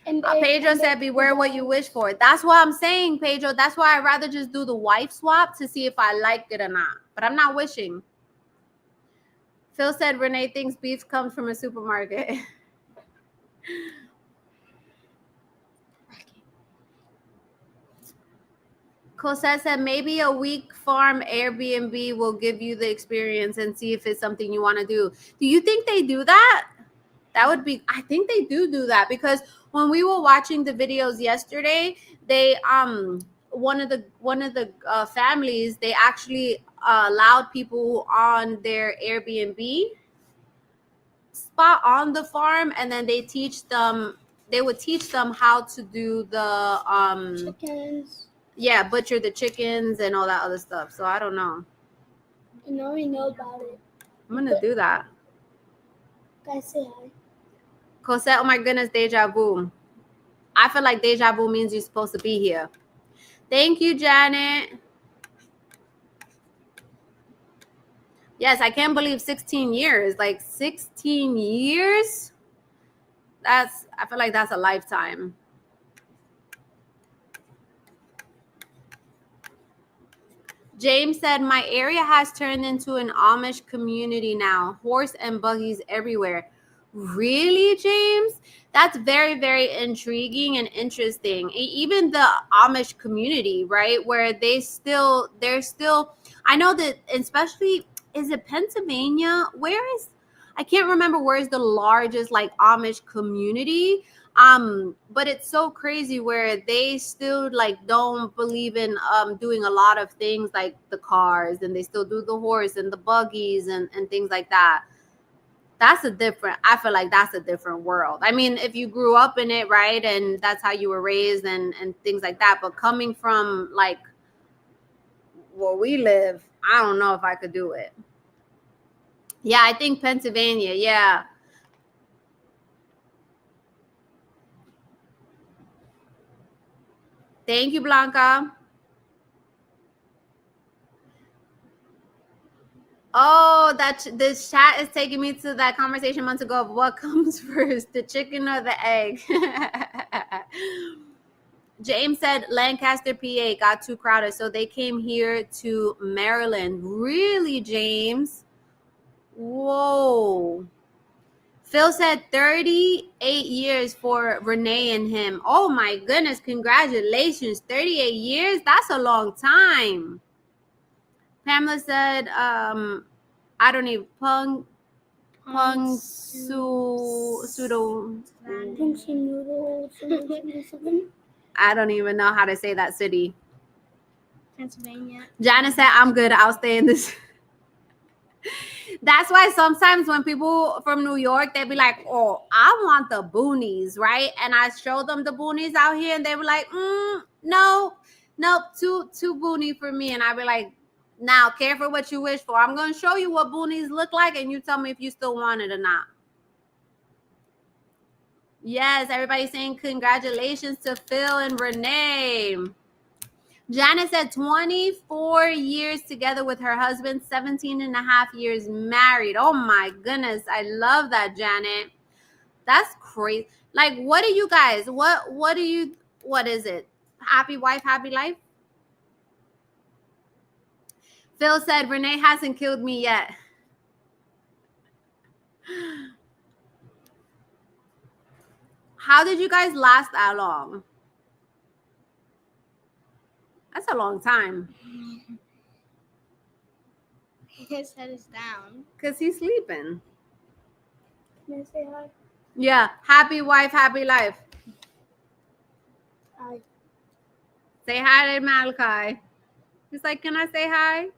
And
Pedro said, "Beware what you wish for." That's what I'm saying, Pedro. That's why I'd rather just do the wife swap to see if I like it or not. But I'm not wishing. Phil said Renee thinks beef comes from a supermarket. Cosette said maybe a week farm Airbnb will give you the experience and see if it's something you want to do. Do you think they do that? That would be, I think they do that, because when we were watching the videos yesterday, they one of the families, they actually allowed people on their Airbnb spot on the farm, and then they would teach them how to do the
chickens.
yeah, butcher the chickens and all that other stuff. So I don't know.
And now we know about it.
I'm gonna do that.
Guys, say hi.
Cosette, oh my goodness, deja vu. I feel like deja vu means you're supposed to be here. Thank you, Janet. Yes, I can't believe 16 years. Like 16 years? I feel like that's a lifetime. James said, my area has turned into an Amish community now. Horse and buggies everywhere. Really, James? That's very, very intriguing and interesting. Even the Amish community, right? Where they're still, I know that, especially, is it Pennsylvania? I can't remember where's the largest like Amish community. But it's so crazy where they still like don't believe in doing a lot of things like the cars, and they still do the horse and the buggies and things like that. I feel like that's a different world. I mean, if you grew up in it, right, and that's how you were raised and things like that, but coming from like where we live, I don't know if I could do it. Yeah, I think Pennsylvania, yeah. Thank you, Blanca. Oh, this chat is taking me to that conversation months ago of what comes first, the chicken or the egg. James said Lancaster, PA got too crowded, so they came here to Maryland. Really, James? Whoa. Phil said 38 years for Renee and him. Oh my goodness, congratulations. 38 years? That's a long time. Pamela said, I don't even pung pseudo. I don't even know how to say that city.
Pennsylvania.
Janice said, I'm good. I'll stay in this. That's why sometimes when people from New York, they be like, oh, I want the boonies, right? And I show them the boonies out here, and they were like, nope, too boony for me. And I be like, now, careful what you wish for. I'm going to show you what boonies look like, and you tell me if you still want it or not. Yes, everybody's saying congratulations to Phil and Renee. Janet said 24 years together with her husband, 17 and a half years married. Oh my goodness. I love that, Janet. That's crazy. Like, what do you guys, what is it? Happy wife, happy life? Phil said, Renee hasn't killed me yet. How did you guys last that long? That's a long time.
His head is down.
Because he's sleeping.
Can I say hi?
Yeah. Happy wife, happy life.
Hi.
Say hi to Malachi. He's like, can I say hi?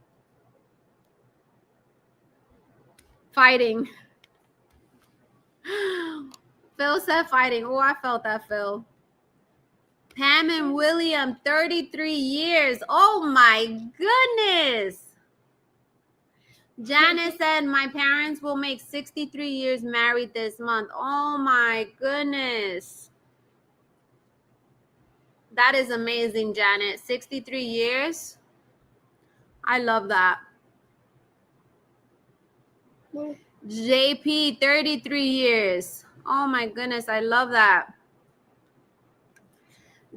Fighting. Phil said fighting. Oh, I felt that, Phil. Pam and William, 33 years. Oh my goodness. Janet said, my parents will make 63 years married this month. Oh my goodness. That is amazing, Janet. 63 years. I love that. JP, 33 years. Oh my goodness, I love that.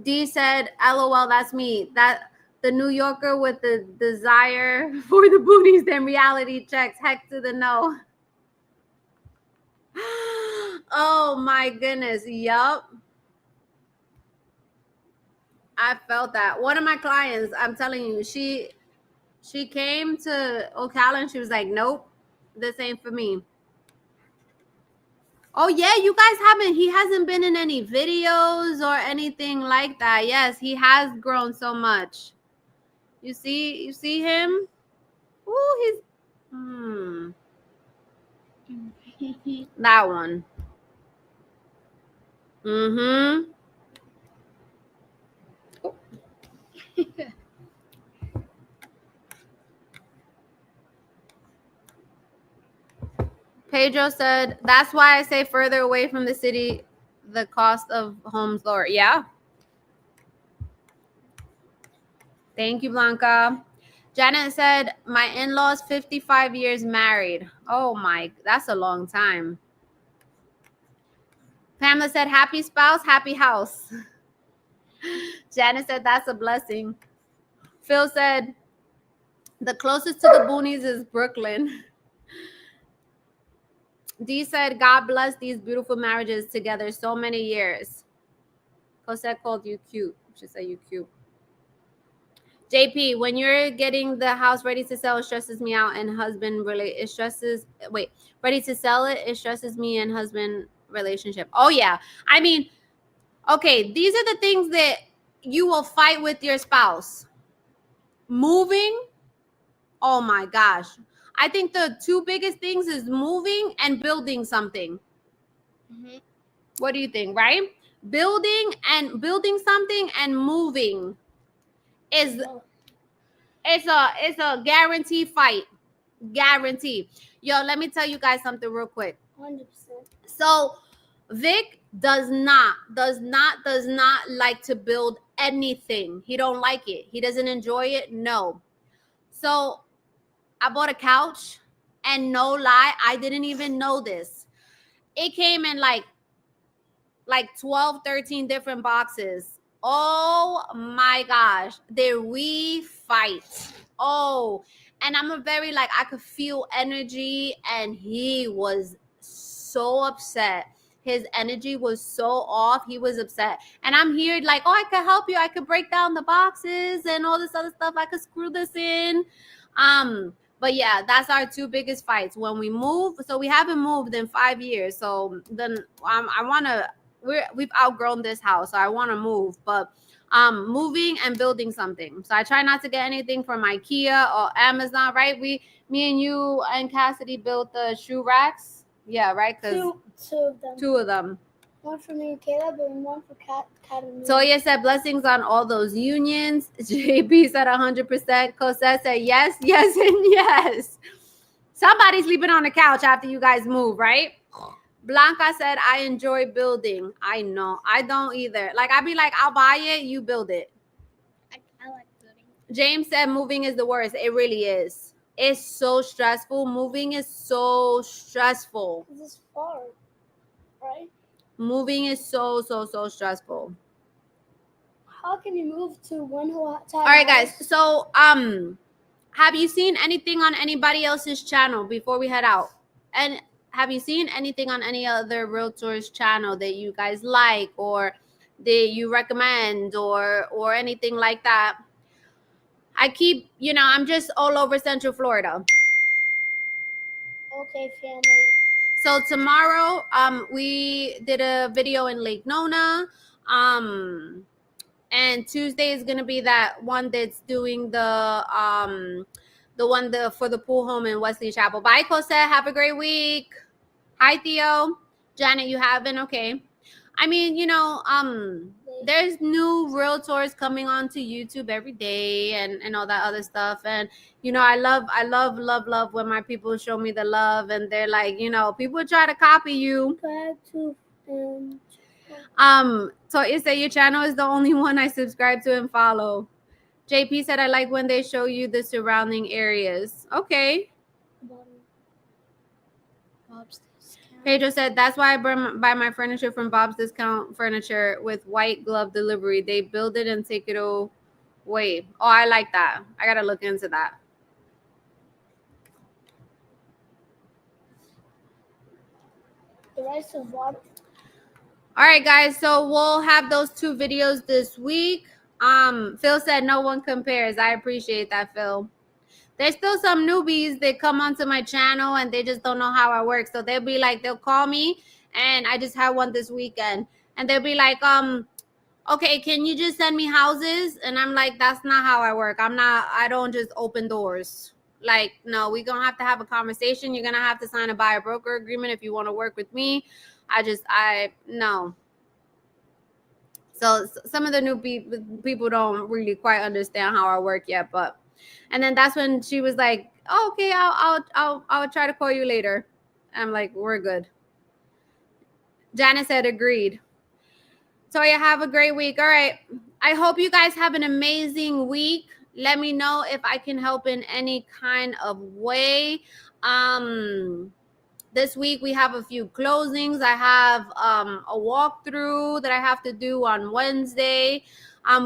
D said, LOL, that's me. That the New Yorker with the desire for the booties and reality checks. Heck to the no. Oh my goodness. Yup. I felt that. One of my clients, I'm telling you, she came to Ocala and she was like, nope, this ain't for me. Oh yeah, you guys he hasn't been in any videos or anything like that. Yes, he has grown so much. You see him? Ooh, that one. Mm-hmm. Pedro said, that's why I say further away from the city, the cost of homes lower. Yeah. Thank you, Blanca. Janet said, my in-laws 55 years married. Oh my, that's a long time. Pamela said, happy spouse, happy house. Janet said, that's a blessing. Phil said, the closest to the boonies is Brooklyn. Dee said, God bless these beautiful marriages together so many years. Cosette called you cute. She said you cute. JP, when you're getting the house ready to sell, it stresses me out and husband really ready to sell it, it stresses me and husband relationship. Oh yeah. I mean, okay, these are the things that you will fight with your spouse. Moving, oh my gosh. I think the two biggest things is moving and building something. Mm-hmm. What do you think, right? Building something and moving is it's a guarantee fight. Guarantee. Yo, let me tell you guys something real quick.
100%.
So Vic does not like to build anything. He don't like it. He doesn't enjoy it. No. So I bought a couch and no lie, I didn't even know this. It came in like 12, 13 different boxes. Oh my gosh. We fight. Oh, and I'm a very I could feel energy and he was so upset. His energy was so off. He was upset. And I'm here oh, I could help you. I could break down the boxes and all this other stuff. I could screw this in. But yeah, that's our two biggest fights when we move. So we haven't moved in 5 years. So then I want to, we've outgrown this house. So I want to move, but moving and building something. So I try not to get anything from IKEA or Amazon, right? Me and you and Cassidy built the shoe racks. Yeah, right?
Two of them.
Two of them.
One for me and Caleb and one for Kat and me.
Toya said blessings on all those unions. JP said 100%. Cosette said yes, yes, and yes. Somebody's sleeping on the couch after you guys move, right? Blanca said, I enjoy building. I know. I don't either. I'd be I'll buy it, you build it.
I like building.
James said moving is the worst. It really is. It's so stressful. Moving is so stressful.
This is far, right?
Moving is so stressful.
How can you move to one whole time?
All right, guys. So, have you seen anything on anybody else's channel before we head out? And have you seen anything on any other realtor's channel that you guys like or that you recommend or anything like that? I keep, I'm just all over Central Florida.
Okay, family.
So tomorrow, we did a video in Lake Nona. And Tuesday is gonna be that one that's doing the one for the pool home in Wesley Chapel. Bye, Cosette. Have a great week. Hi, Theo. Janet, you haven't? Okay. I mean, there's new realtors coming onto YouTube every day and all that other stuff. And I love when my people show me the love and they're like, people try to copy you. So you say your channel is the only one I subscribe to and follow. JP said I like when they show you the surrounding areas. Okay. Pedro said, that's why I buy my furniture from Bob's Discount Furniture with white glove delivery. They build it and take it away. Oh, I like that. I got to look into that.
The rest of what?
All right, guys. So we'll have those 2 videos this week. Phil said no one compares. I appreciate that, Phil. There's still some newbies that come onto my channel and they just don't know how I work. So they'll be like, they'll call me, and I just had one this weekend, and they'll be like, okay, can you just send me houses? And I'm like, that's not how I work. I don't just open doors. Like, no, we're going to have a conversation. You're going to have to sign a buyer broker agreement if you want to work with me. No. So some of the new people don't really quite understand how I work yet, and then that's when she was like, oh, okay, I'll try to call you later. I'm like, we're good. Janice said agreed. So yeah, have a great week. All right. I hope you guys have an amazing week. Let me know if I can help in any kind of way. This week we have a few closings. I have a walkthrough that I have to do on Wednesday.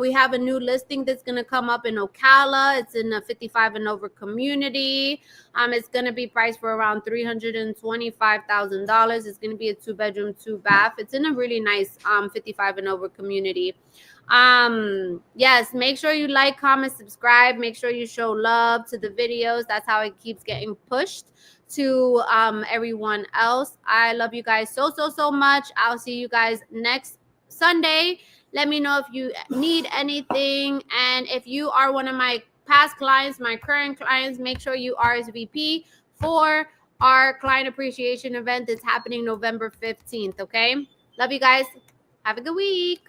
We have a new listing that's going to come up in Ocala. It's in a 55 and over community. It's going to be priced for around $325,000. It's going to be a 2-bedroom, 2-bath. It's in a really nice 55 and over community. Yes, make sure you like, comment, subscribe. Make sure you show love to the videos. That's how it keeps getting pushed to everyone else. I love you guys so much. I'll see you guys next Sunday. Let me know if you need anything, and if you are one of my past clients, my current clients, make sure you RSVP for our client appreciation event that's happening November 15th. Okay, love you guys. Have a good week.